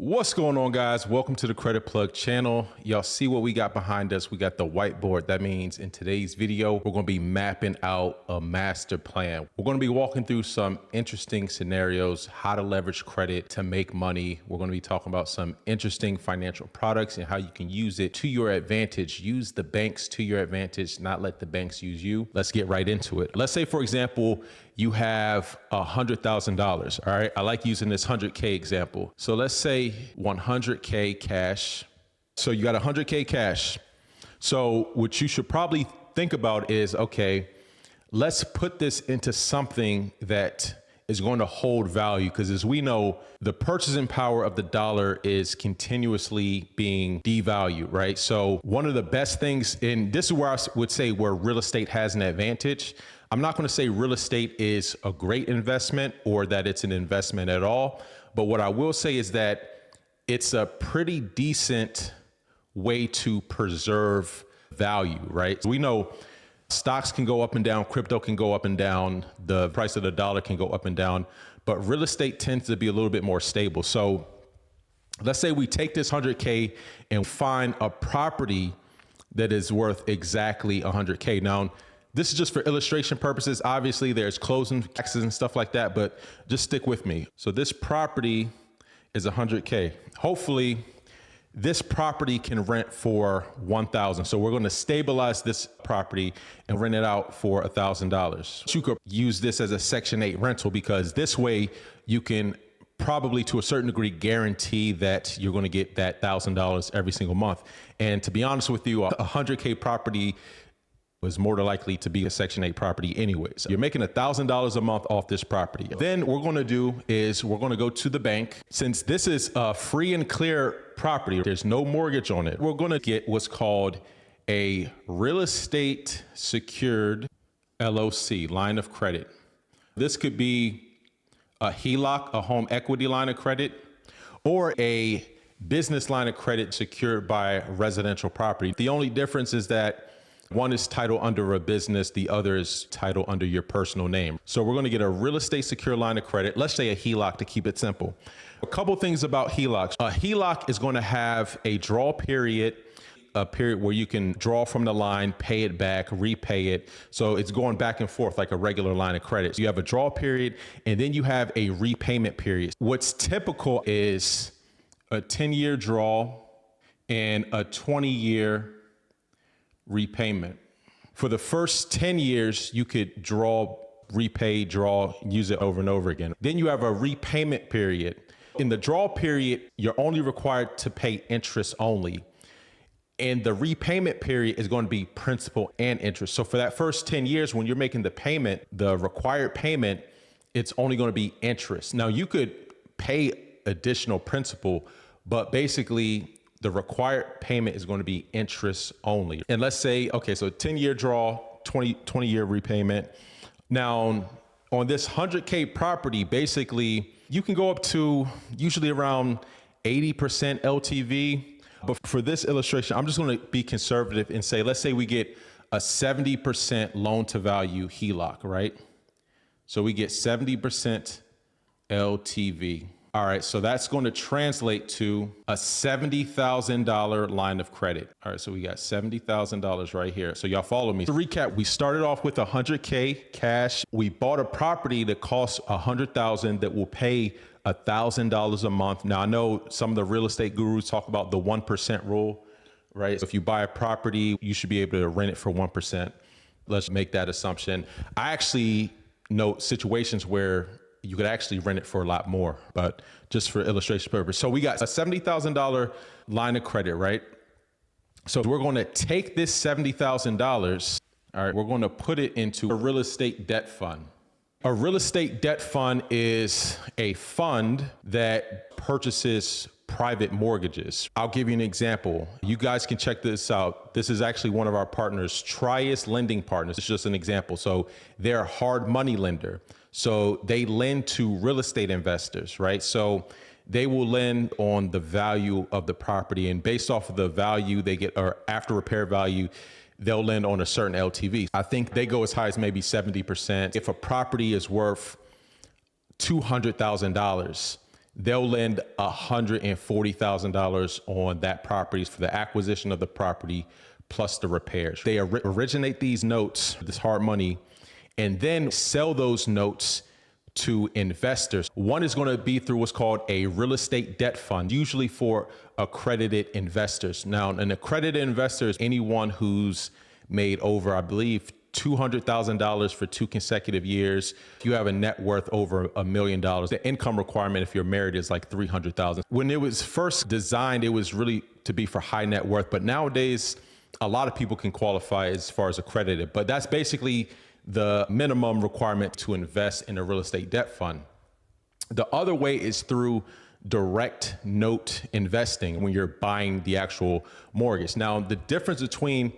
What's going on, guys? Welcome to the Credit Plug channel. Y'all see what we got behind us? We got the whiteboard. That means in today's video, we're going to be mapping out a master plan. We're going to be walking through some interesting scenarios, how to leverage credit to make money. We're going to be talking about some interesting financial products and how you can use it to your advantage. Use the banks to your advantage, not let the banks use you. Let's get right into it. Let's say, for example, you have $100,000. All right. I like using this 100K example. So let's say 100K cash. So you got 100K cash. So what you should probably think about is, okay, let's put this into something that is going to hold value. Because as we know, the purchasing power of the dollar is continuously being devalued, right? So one of the best things, and this is where I would say where real estate has an advantage. I'm not going to say real estate is a great investment or that it's an investment at all. But what I will say is that it's a pretty decent way to preserve value, right? We know stocks can go up and down, crypto can go up and down, the price of the dollar can go up and down, but real estate tends to be a little bit more stable. So let's say we take this 100K and find a property that is worth exactly 100K. Now, this is just for illustration purposes. Obviously, there's closing taxes and stuff like that, but just stick with me. So this property is 100K. Hopefully, this property can rent for $1,000. So we're going to stabilize this property and rent it out for $1,000. You could use this as a Section 8 rental because this way you can probably to a certain degree guarantee that you're going to get that $1,000 every single month. And to be honest with you, a 100K property was more than likely to be a Section 8 property anyways. You're making $1,000 a month off this property. Then what we're going to do is we're going to go to the bank. Since this is a free and clear property, there's no mortgage on it. We're going to get what's called a real estate secured LOC, line of credit. This could be a HELOC, a home equity line of credit, or a business line of credit secured by residential property. The only difference is that one is titled under a business, the other is titled under your personal name. So we're going to get a real estate secure line of credit. Let's say a HELOC to keep it simple. A couple things about HELOCs. A HELOC is going to have a draw period, a period where you can draw from the line, pay it back, repay it. So it's going back and forth like a regular line of credit. So you have a draw period and then you have a repayment period. What's typical is a 10-year draw and a 20-year repayment. For the first 10 years, you could draw, repay, draw, use it over and over again. Then you have a repayment period. In the draw period, you're only required to pay interest only. And the repayment period is going to be principal and interest. So for that first 10 years, when you're making the payment, the required payment, it's only going to be interest. Now you could pay additional principal, but basically the required payment is going to be interest only. And let's say, okay, so 10-year draw, 20-year repayment. Now, on this 100K property, basically, you can go up to usually around 80% LTV. But for this illustration, I'm just going to be conservative and say, let's say we get a 70% loan to value HELOC, right? So we get 70% LTV. All right, so that's going to translate to a $70,000 line of credit. All right, so we got $70,000 right here. So y'all follow me. To recap, we started off with 100K cash. We bought a property that costs $100,000 that will pay $1,000 a month. Now I know some of the real estate gurus talk about the 1% rule, right? So if you buy a property, you should be able to rent it for 1%. Let's make that assumption. I actually know situations where you could actually rent it for a lot more, but just for illustration purpose. So we got a $70,000 line of credit, right? So we're going to take this $70,000. All right, we're going to put it into a real estate debt fund. A real estate debt fund is a fund that purchases private mortgages. I'll give you an example. You guys can check this out. This is actually one of our partners, Trias Lending Partners. It's just an example. So they're a hard money lender. So they lend to real estate investors, right? So they will lend on the value of the property, and based off of the value they get, or after repair value, they'll lend on a certain LTV. I think they go as high as maybe 70%. If a property is worth $200,000, they'll lend $140,000 on that property for the acquisition of the property plus the repairs. They originate these notes, this hard money, and then sell those notes to investors. One is going to be through what's called a real estate debt fund, usually for accredited investors. Now, an accredited investor is anyone who's made over, I believe, $200,000 for 2 consecutive years. If you have a net worth over $1 million, the income requirement if you're married is like $300,000. When it was first designed, it was really to be for high net worth, but nowadays a lot of people can qualify as far as accredited, but that's basically the minimum requirement to invest in a real estate debt fund. The other way is through direct note investing when you're buying the actual mortgage. Now, the difference between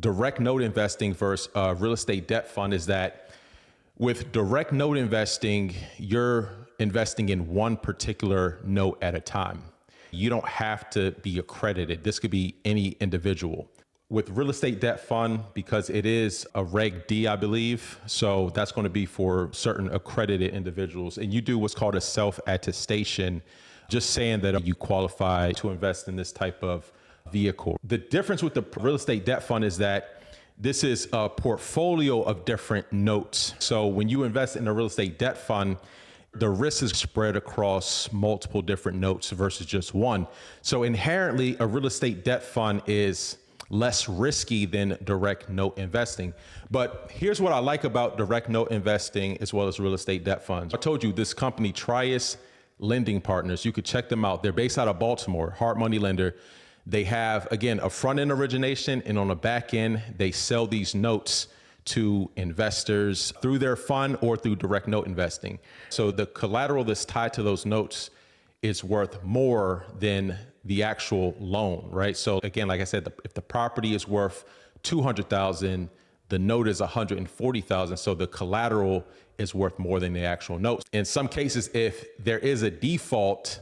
direct note investing versus a real estate debt fund is that with direct note investing, you're investing in one particular note at a time. You don't have to be accredited. This could be any individual. With real estate debt fund, because it is a Reg D, I believe, so that's going to be for certain accredited individuals. And you do what's called a self-attestation, just saying that you qualify to invest in this type of vehicle. The difference with the real estate debt fund is that this is a portfolio of different notes. So when you invest in a real estate debt fund, the risk is spread across multiple different notes versus just one. So inherently, a real estate debt fund is less risky than direct note investing. But here's what I like about direct note investing as well as real estate debt funds. I told you this company, Trias Lending Partners, you could check them out. They're based out of Baltimore, hard money lender. They have, again, a front end origination, and on the back end, they sell these notes to investors through their fund or through direct note investing. So the collateral that's tied to those notes is worth more than the actual loan, right? So again, like I said, if the property is worth $200,000, the note is $140,000. So the collateral is worth more than the actual note. In some cases, if there is a default,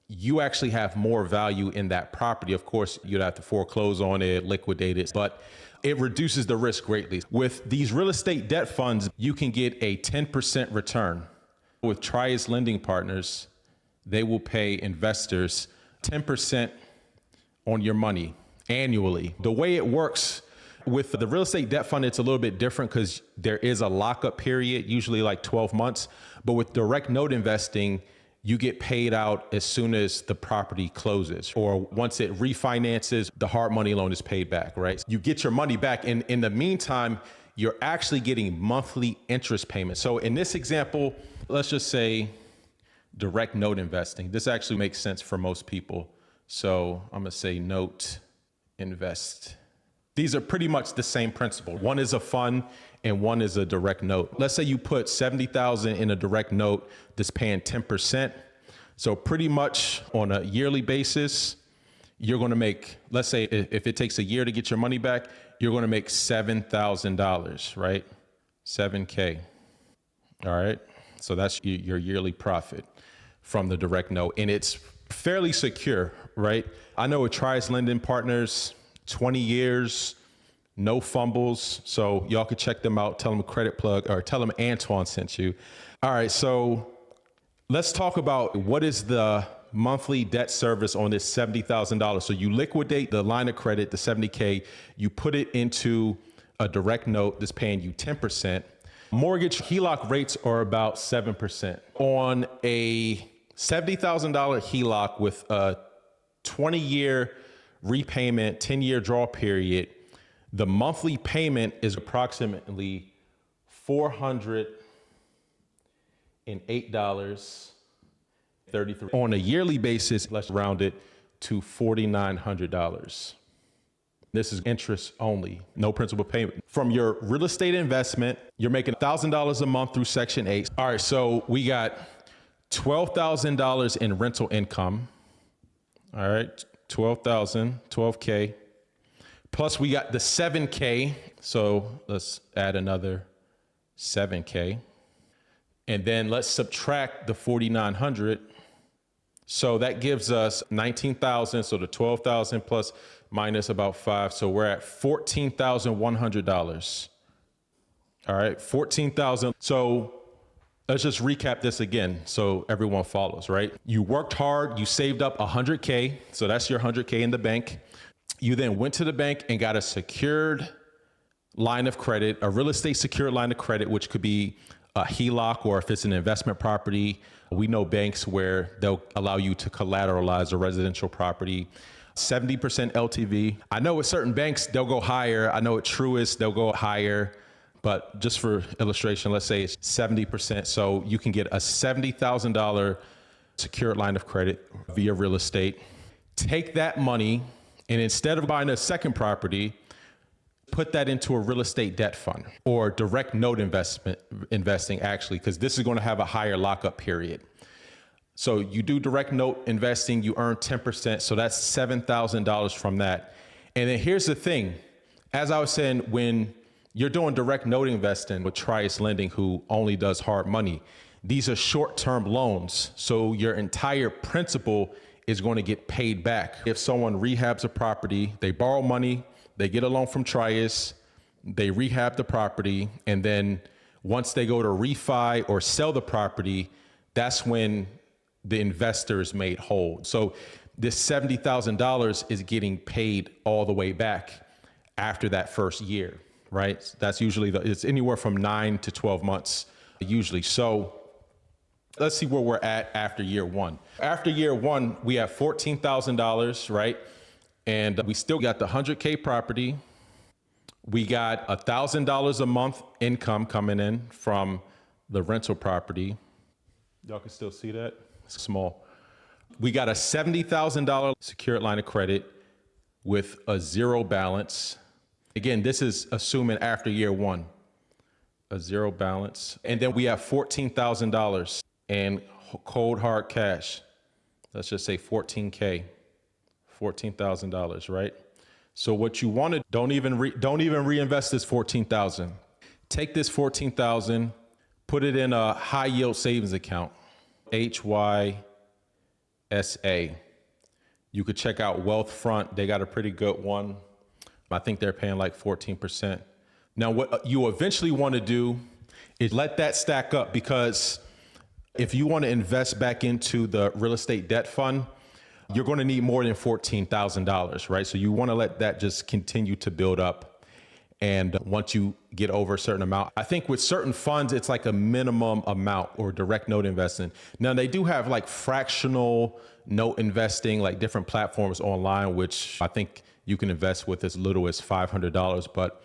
you actually have more value in that property. Of course, you'd have to foreclose on it, liquidate it, but it reduces the risk greatly. With these real estate debt funds, you can get a 10% return. With Trias Lending Partners, they will pay investors 10% on your money annually. The way it works with the real estate debt fund, it's a little bit different because there is a lockup period, usually like 12 months. But with direct note investing, you get paid out as soon as the property closes, or once it refinances, the hard money loan is paid back, right? You get your money back. And in the meantime, you're actually getting monthly interest payments. So in this example, let's just say direct note investing. This actually makes sense for most people. So I'm gonna say note invest. These are pretty much the same principle. One is a fund and one is a direct note. Let's say you put $70,000 in a direct note that's paying 10%. So pretty much on a yearly basis, you're gonna make, let's say if it takes a year to get your money back, you're gonna make $7,000, right? 7K, all right? So that's your yearly profit from the direct note. And it's fairly secure, right? I know with Trias Lending Partners, 20 years, no fumbles. So y'all could check them out. Tell them a credit plug, or tell them Antoine sent you. All right, so let's talk about what is the monthly debt service on this $70,000. So you liquidate the line of credit, the 70K, you put it into a direct note that's paying you 10%. Mortgage HELOC rates are about 7%. On a $70,000 HELOC with a 20-year repayment, 10-year draw period, the monthly payment is approximately $408.33. On a yearly basis, let's round it to $4,900. This is interest only, no principal payment. From your real estate investment, you're making $1,000 a month through Section 8. All right, so we got $12,000 in rental income. All right, 12K. Plus we got the 7K. So let's add another 7K. And then let's subtract the 4,900. So that gives us 19,000. So the 12,000 plus minus about 5. So we're at $14,100. All right, 14,000. So Let's just recap this again so everyone follows, right? You worked hard, you saved up 100K, so that's your 100K in the bank. You then went to the bank and got a secured line of credit, a real estate secured line of credit, which could be a HELOC, or if it's an investment property, we know banks where they'll allow you to collateralize a residential property. 70% LTV. I know with certain banks, they'll go higher. I know at Truist, they'll go higher. But just for illustration, let's say it's 70%. So you can get a $70,000 secured line of credit via real estate. Take that money, and instead of buying a second property, put that into a real estate debt fund or direct note investing, actually, because this is going to have a higher lockup period. So you do direct note investing, you earn 10%. So that's $7,000 from that. And then here's the thing. As I was saying, when you're doing direct note investing with Trius Lending, who only does hard money, these are short-term loans. So your entire principal is going to get paid back. If someone rehabs a property, they borrow money, they get a loan from Trius, they rehab the property, and then once they go to refi or sell the property, that's when the investor is made whole. So this $70,000 is getting paid all the way back after that first year, right? That's usually it's anywhere from 9 to 12 months usually. So let's see where we're at after year one. After year one, we have $14,000, right? And we still got the 100K property. We got $1,000 a month income coming in from the rental property. Y'all can still see that? It's small. We got a $70,000 secured line of credit with a zero balance. Again, this is assuming after year one, a zero balance. And then we have $14,000 in cold hard cash. Let's just say 14K. $14,000, right? So what you want to don't even reinvest this 14,000. Take this 14,000, put it in a high yield savings account, HYSA. You could check out Wealthfront. They got a pretty good one. I think they're paying like 14%. Now, what you eventually want to do is let that stack up, because if you want to invest back into the real estate debt fund, you're going to need more than $14,000, right? So you want to let that just continue to build up. And once you get over a certain amount, I think with certain funds, it's like a minimum amount, or direct note investing. Now they do have like fractional note investing, like different platforms online, which I think you can invest with as little as $500, but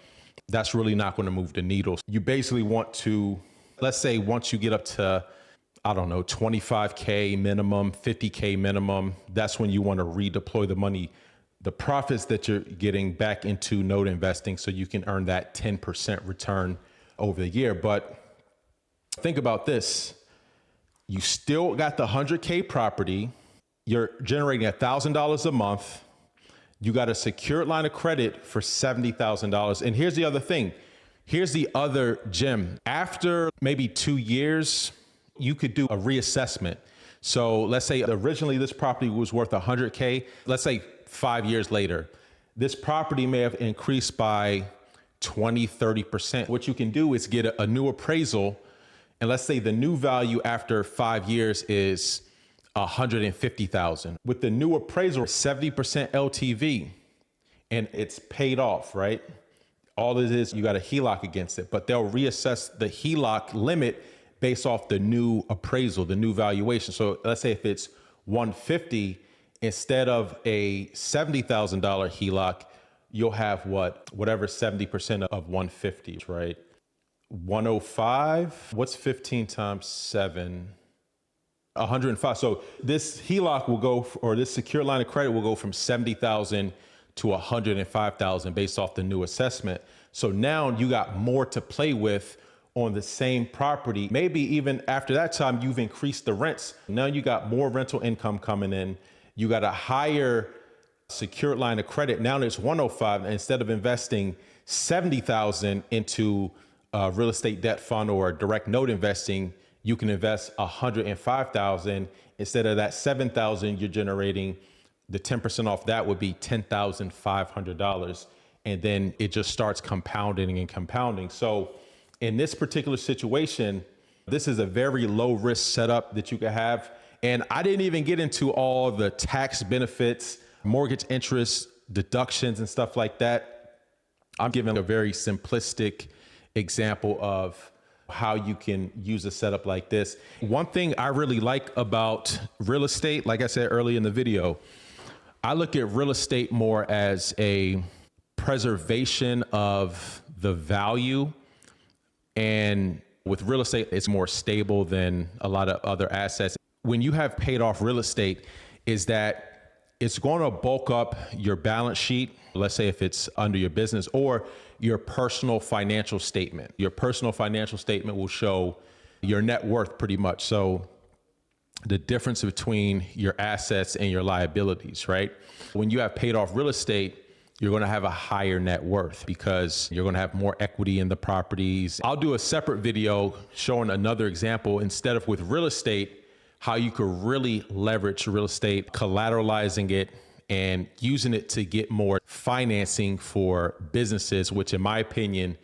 that's really not going to move the needle. You basically want to, let's say once you get up to, I don't know, 25K minimum, 50K minimum, that's when you want to redeploy the money, the profits that you're getting, back into note investing so you can earn that 10% return over the year. But think about this. You still got the 100K property. You're generating $1,000 a month. You got a secured line of credit for $70,000. And here's the other thing. Here's the other gem. After maybe 2 years, you could do a reassessment. So let's say originally this property was worth 100K. Let's say 5 years later, this property may have increased by 20, 30%. What you can do is get a new appraisal. And let's say the new value after 5 years is 150,000. With the new appraisal, 70% LTV, and it's paid off, right? All it is, you got a HELOC against it, but they'll reassess the HELOC limit based off the new appraisal, the new valuation. So let's say if it's 150, instead of a $70,000 HELOC, you'll have whatever 70% of 150, right? 105. What's 15 times 7? 105. So this HELOC will go, or this secure line of credit will go from 70,000 to 105,000 based off the new assessment. So now you got more to play with on the same property. Maybe even after that time, you've increased the rents. Now you got more rental income coming in. You got a higher secured line of credit. Now there's 105. Instead of investing 70,000 into a real estate debt fund or direct note investing, you can invest 105,000. Instead of that 7,000 you're generating, the 10% off that would be $10,500. And then it just starts compounding and compounding. So in this particular situation, This is a very low risk setup that you can have. And I didn't even get into all the tax benefits, mortgage interest deductions and stuff like that. I'm giving a very simplistic example of how you can use a setup like this. One thing I really like about real estate, like I said earlier in the video, I look at real estate more as a preservation of the value. And with real estate, it's more stable than a lot of other assets. When you have paid off real estate, is that it's going to bulk up your balance sheet. Let's say if it's under your business or your personal financial statement. Your personal financial statement will show your net worth pretty much. So the difference between your assets and your liabilities, right? When you have paid off real estate, you're going to have a higher net worth because you're going to have more equity in the properties. I'll do a separate video showing another example instead of with real estate, how you could really leverage real estate, collateralizing it and using it to get more financing for businesses, which in my opinion,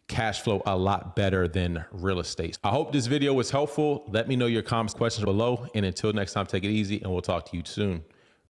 cash flow a lot better than real estate. I hope this video was helpful. Let me know your comments, questions below. And until next time, take it easy and we'll talk to you soon.